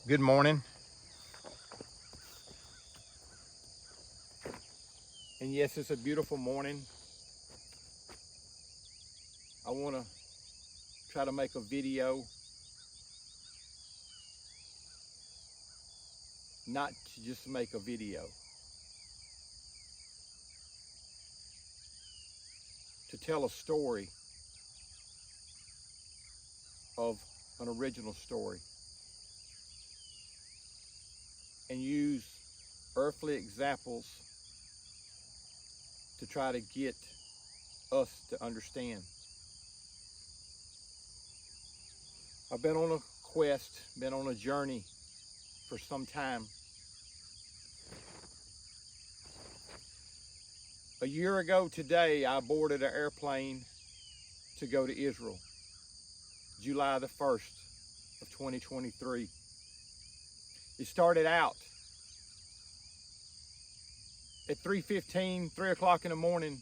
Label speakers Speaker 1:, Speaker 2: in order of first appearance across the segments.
Speaker 1: Good morning. And yes, it's a beautiful morning. I want to try to make a video, not to just make a video, to tell a story of an original story and use earthly examples to try to get us to understand. I've been on a quest, been on a journey for some time. A year ago today, I boarded an airplane to go to Israel, July the 1st of 2023. It started out at 3 o'clock in the morning.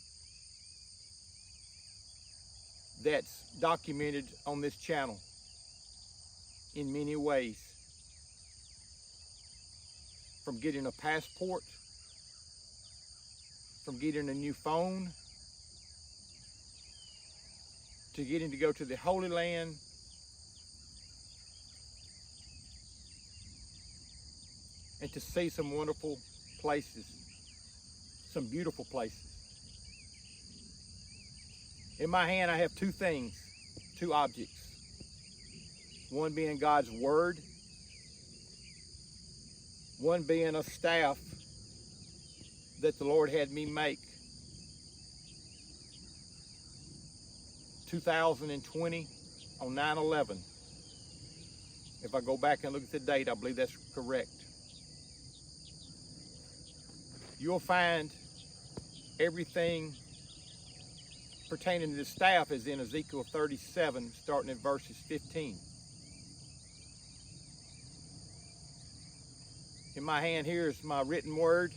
Speaker 1: That's documented on this channel in many ways. From getting a passport, from getting a new phone, to getting to go to the Holy Land, and to see some wonderful places, some beautiful places. In my hand, I have two things, two objects. One being God's Word, one being a staff that the Lord had me make 2020 on 9/11. If I go back and look at the date, I believe that's correct. You'll find everything pertaining to the staff is in Ezekiel 37, starting at verses 15. In my hand here is my written word,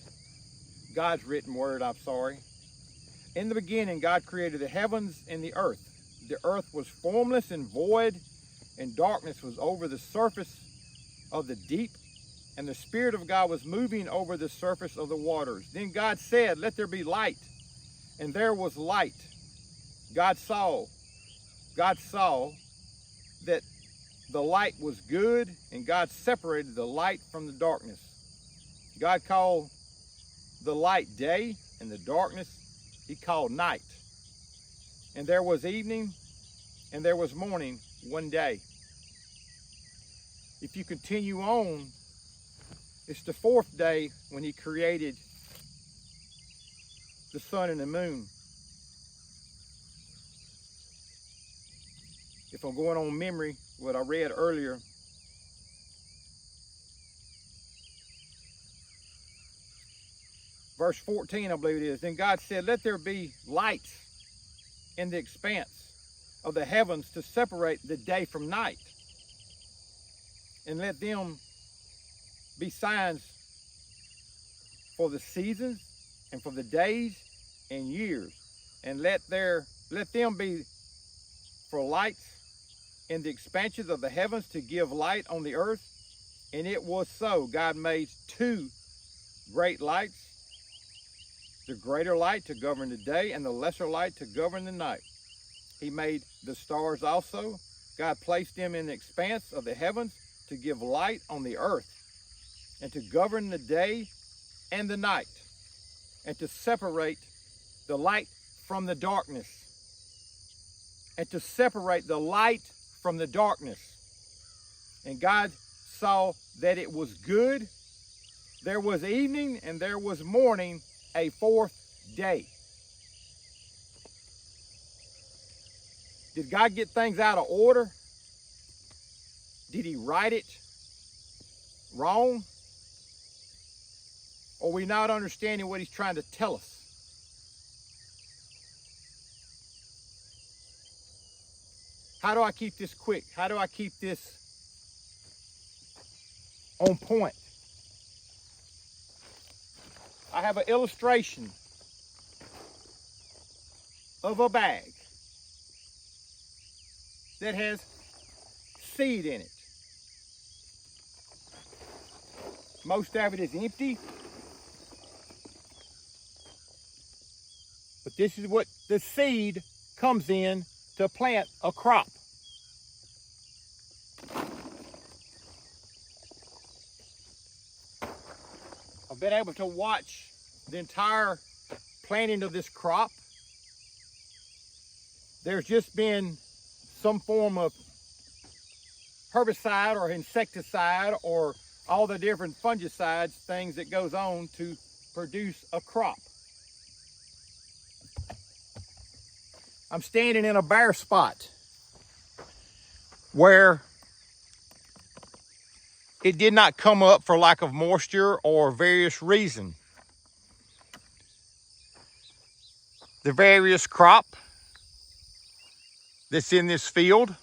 Speaker 1: God's written word, I'm sorry. In the beginning, God created the heavens and the earth. The earth was formless and void, and darkness was over the surface of the deep, and the Spirit of God was moving over the surface of the waters. Then God said, "Let there be light," and there was light. God saw that the light was good, and God separated the light from the darkness. God called the light day, and the darkness he called night. And there was evening, and there was morning one day. If you continue on, it's the fourth day when he created the sun and the moon. If I'm going on memory, what I read earlier, verse 14, I believe it is. Then God said, "Let there be lights in the expanse of the heavens to separate the day from night, and let them be signs for the seasons and for the days and years, and let them be for lights in the expanses of the heavens to give light on the earth." And it was so. God made two great lights, the greater light to govern the day, and the lesser light to govern the night. He made the stars also. God placed them in the expanse of the heavens to give light on the earth, and to govern the day and the night, and to separate the light from the darkness. And to separate the light from the darkness. And God saw that it was good. There was evening, and there was morning, a fourth day. Did God get things out of order? Did he write it wrong? Or are we not understanding what he's trying to tell us? How do I keep this quick? How do I keep this on point? I have an illustration of a bag that has seed in it. Most of it is empty. But this is what the seed comes in to plant a crop. I've been able to watch the entire planting of this crop. There's just been some form of herbicide or insecticide or all the different fungicides, things that goes on to produce a crop. I'm standing in a bare spot where it did not come up for lack of moisture or various reason. The various crop that's in this field,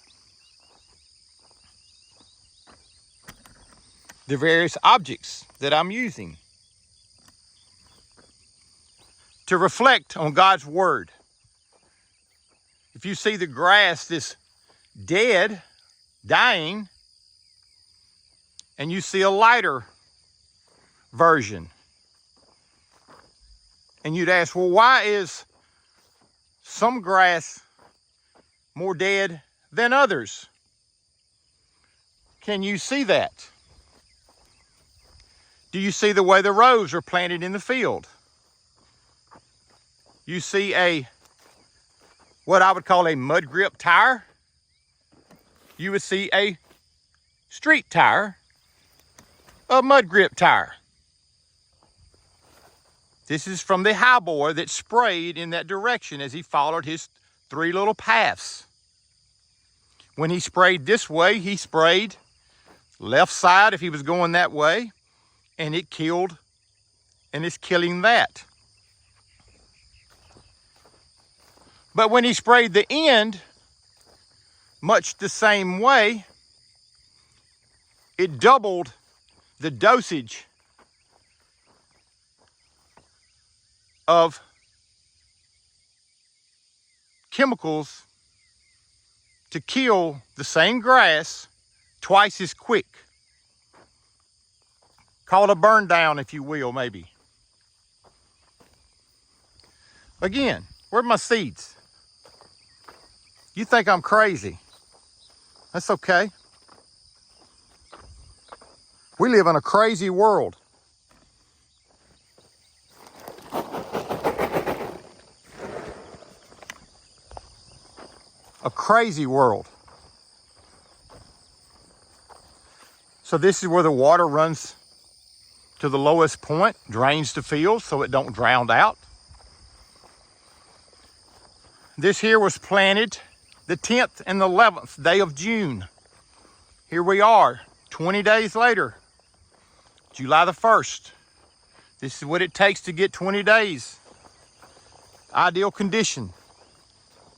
Speaker 1: the various objects that I'm using to reflect on God's word. If you see the grass that's dead, dying, and you see a lighter version, and you'd ask, well, why is some grass more dead than others? Can you see that? Do you see the way the rows are planted in the field? You see what I would call a mud grip tire. You would see a street tire, a mud grip tire. This is from the highboy that sprayed in that direction as he followed his 3 little paths. When he sprayed this way, he sprayed left side if he was going that way, and it killed, and it's killing that. But when he sprayed the end, much the same way, it doubled the dosage of chemicals to kill the same grass twice as quick. Call it a burn down, if you will, maybe. Again, where're my seeds? You think I'm crazy. That's okay. We live in a crazy world. A crazy world. So this is where the water runs to the lowest point, drains the field so it don't drown out. This here was planted the 10th and the 11th day of June. Here we are, 20 days later, July the 1st. This is what it takes to get 20 days. Ideal condition.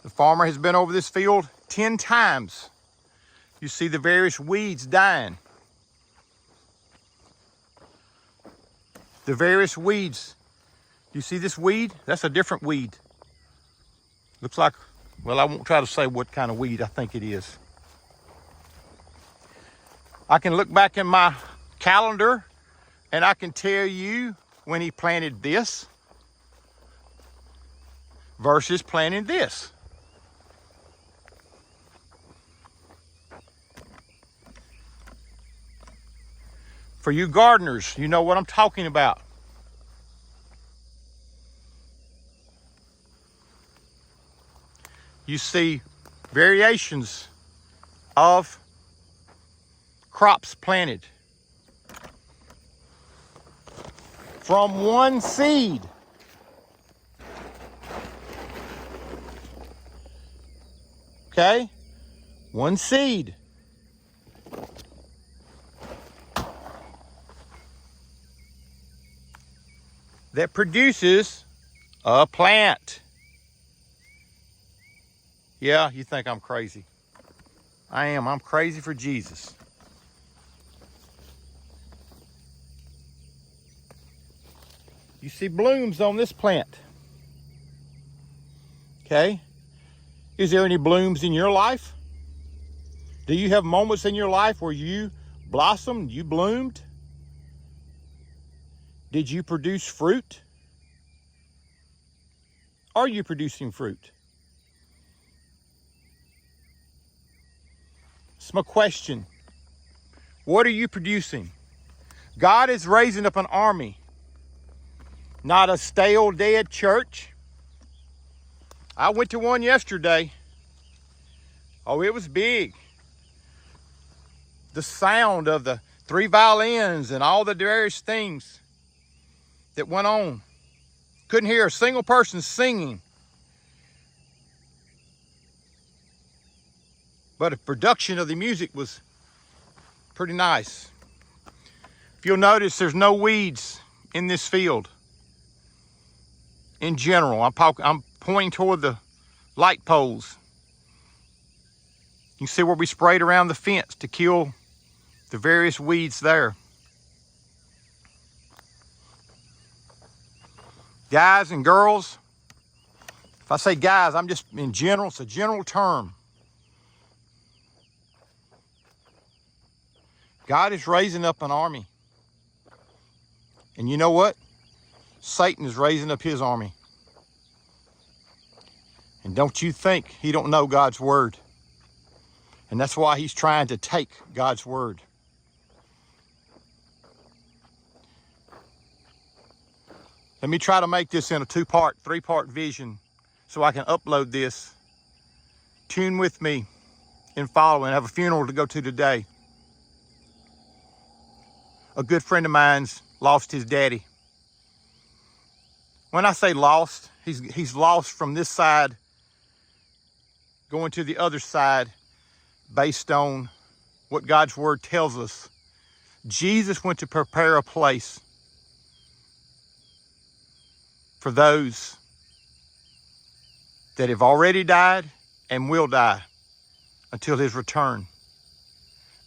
Speaker 1: The farmer has been over this field 10 times. You see the various weeds dying. The various weeds. You see this weed? That's a different weed. Looks like, well, I won't try to say what kind of weed I think it is. I can look back in my calendar and I can tell you when he planted this versus planting this. For you gardeners, you know what I'm talking about. You see variations of crops planted from one seed. Okay? One seed. That produces a plant. Yeah, you think I'm crazy. I am. I'm crazy for Jesus. You see blooms on this plant. Okay? Is there any blooms in your life? Do you have moments in your life where you blossomed, you bloomed? Did you produce fruit? Are you producing fruit? It's my question. What are you producing? God is raising up an army, not a stale, dead church. I went to one yesterday. Oh, it was big. The sound of the 3 violins and all the various things that went on. Couldn't hear a single person singing. But the production of the music was pretty nice. If you'll notice, there's no weeds in this field. In general, I'm pointing toward the light poles. You can see where we sprayed around the fence to kill the various weeds there. Guys and girls, if I say guys, I'm just in general, it's a general term. God is raising up an army. And you know what? Satan is raising up his army. And don't you think he don't know God's word. And that's why he's trying to take God's word. Let me try to make this in a 2-part, 3-part vision so I can upload this. Tune with me and follow. And I have a funeral to go to today. A good friend of mine's lost his daddy. When I say lost, he's lost from this side going to the other side based on what God's word tells us. Jesus went to prepare a place for those that have already died and will die until his return.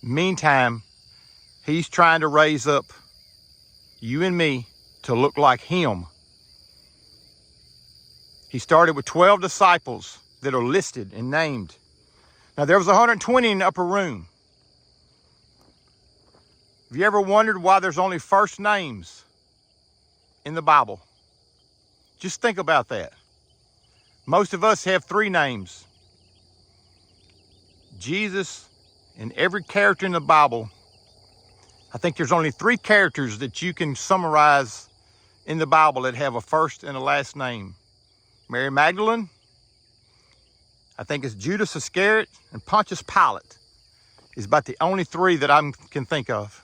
Speaker 1: Meantime, he's trying to raise up you and me to look like him. He started with 12 disciples that are listed and named. Now, there was 120 in the upper room. Have you ever wondered why there's only first names in the Bible? Just think about that. Most of us have 3 names. Jesus and every character in the Bible, I think there's only 3 characters that you can summarize in the Bible that have a first and a last name. Mary Magdalene, I think it's Judas Iscariot, and Pontius Pilate is about the only 3 that I can think of.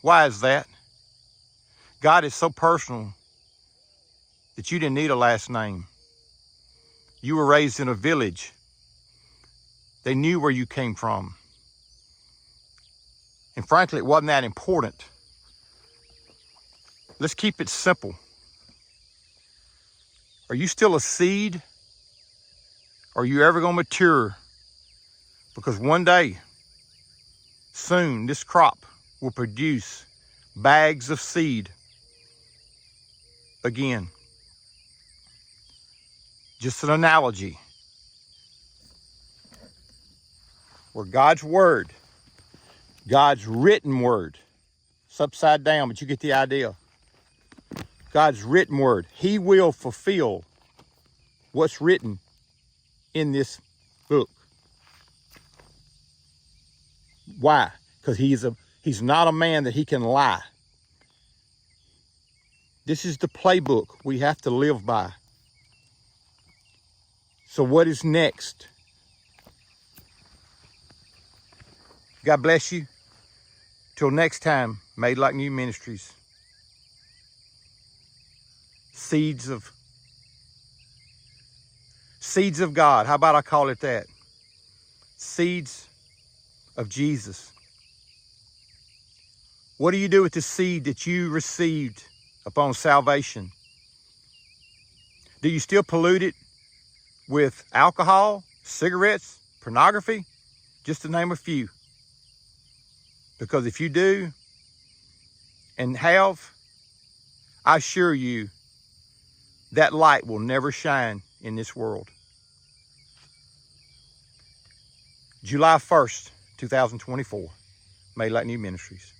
Speaker 1: Why is that? God is so personal that you didn't need a last name. You were raised in a village. They knew where you came from. And frankly, it wasn't that important. Let's keep it simple. Are you still a seed? Are you ever going to mature? Because one day, soon, this crop will produce bags of seed again. Just an analogy. Where God's word, God's written word, it's upside down, but you get the idea. God's written word, he will fulfill what's written in this book. Why? Because he's not a man that he can lie. This is the playbook we have to live by. So what is next? God bless you. Till next time, Made Like New Ministries. Seeds of God. How about I call it that? Seeds of Jesus. What do you do with the seed that you received upon salvation? Do you still pollute it with alcohol, cigarettes, pornography? Just to name a few. Because if you do and have, I assure you, that light will never shine in this world. July 1st, 2024, Made Like New Ministries.